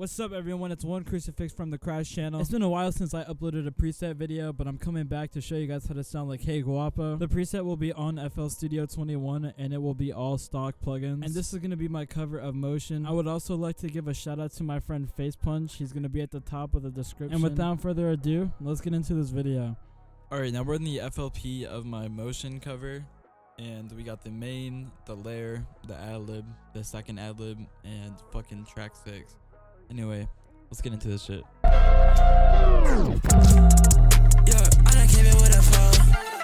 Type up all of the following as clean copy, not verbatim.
What's up everyone, it's One Crucifix from the Crash channel. It's been a while since I uploaded a preset video, but I'm coming back to show you guys how to sound like Hey Guapo. The preset will be on FL Studio 21 and it will be all stock plugins. And this is going to be my cover of Motion. I would also like to give a shout out to my friend Face Punch. He's going to be at the top of the description. And without further ado, let's get into this video. Alright, now we're in the FLP of my Motion cover. And we got the main, the layer, the ad-lib, the second ad-lib, and fucking track 6. Anyway, let's get into this shit. Yeah, I done came in with a flow.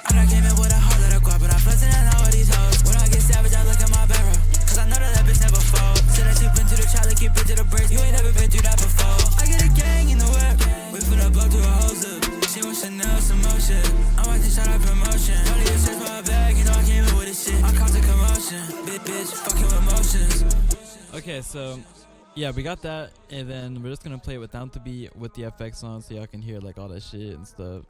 I done came in with a heart that I guap, but I'm flexing on all these hoes. When I get savage, I look at my barrel. Cause I know that bitch never fall. Said that you been to the child, keep it to the bridge. You ain't never been through that before. I get a gang in the whip. We put a blow to a hose up. She wants Chanel, some motion. I'm watching shot out promotion. All of you search my bag, you know I came in with this shit. I cause a commotion. Big bitch, fucking with motions. Okay, so yeah, we got that, and then we're just gonna play it without the beat with the FX on, so y'all can hear like all that shit and stuff.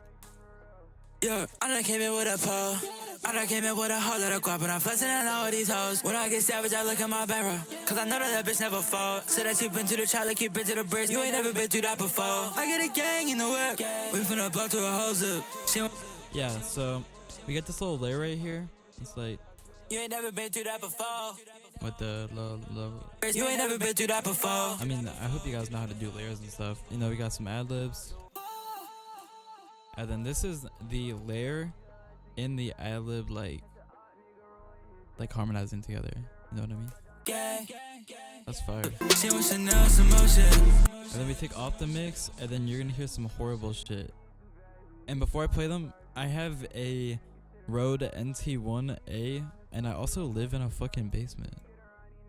Yeah, I done came in with a pole. I done came in with a heart that I guap, but I'm flexing on all these hoes. When I get savage, I look at my barrel. Cause I know that bitch never fall. Said that you been to the child, keep it to the bridge. You ain't never been through that before. I get a gang in the whip. We finna blow to a hose up. Yeah, so we got this little layer right here. It's like you ain't never been through that before. With the you ain't never been through that before. I mean, I hope you guys know how to do layers and stuff. You know, we got some ad-libs. And then this is the layer in the ad-lib, like harmonizing together. You know what I mean? That's fire. And then we take off the mix, and then you're gonna hear some horrible shit. And before I play them, I have a Rode NT1A, and I also live in a fucking basement.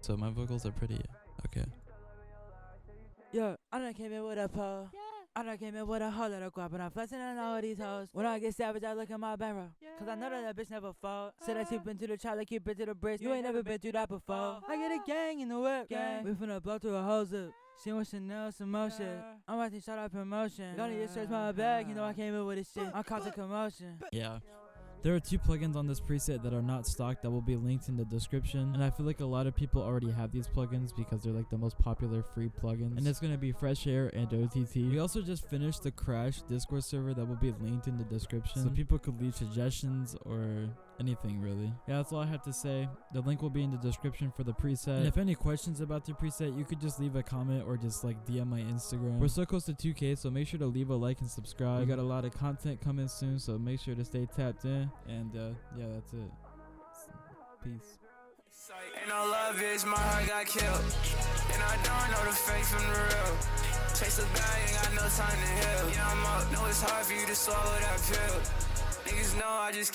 So my vocals are pretty okay. Yeah, I done came in with a pole. I done came in with a hoe that I guap, but I'm flexing on all these hoes. When I get savage, I look at my barrel. Cause I know that bitch never fall. Said that you been to the child, keep it to the bridge. You ain't never been through that before. I get a gang in the whip. We finna blow through a hose up. She wants Chanel, some motion. I'm watching shot out promotion. Don't need to search my bag, you know I came in with this shit. I'm causing commotion. Yeah. There are 2 plugins on this preset that are not stock that will be linked in the description, and I feel like a lot of people already have these plugins because they're like the most popular free plugins, and it's going to be Fresh Air and OTT. We also just finished the Crash Discord server that will be linked in the description, so people could leave suggestions or anything really. Yeah, that's all I have to say. The link will be in the description for the preset, and if any questions about the preset, you could just leave a comment or just like DM my Instagram. We're so close to 2K, so make sure to leave a like and subscribe. We got a lot of content coming soon, so make sure to stay tapped in. And yeah, that's it. Peace. Ain't no love, bitch, my heart got killed. And I don't know the fake from the real. Chase the bag, ain't got no time to heal. Yeah, I'm up, know it's hard for you to swallow that pill. Niggas know I just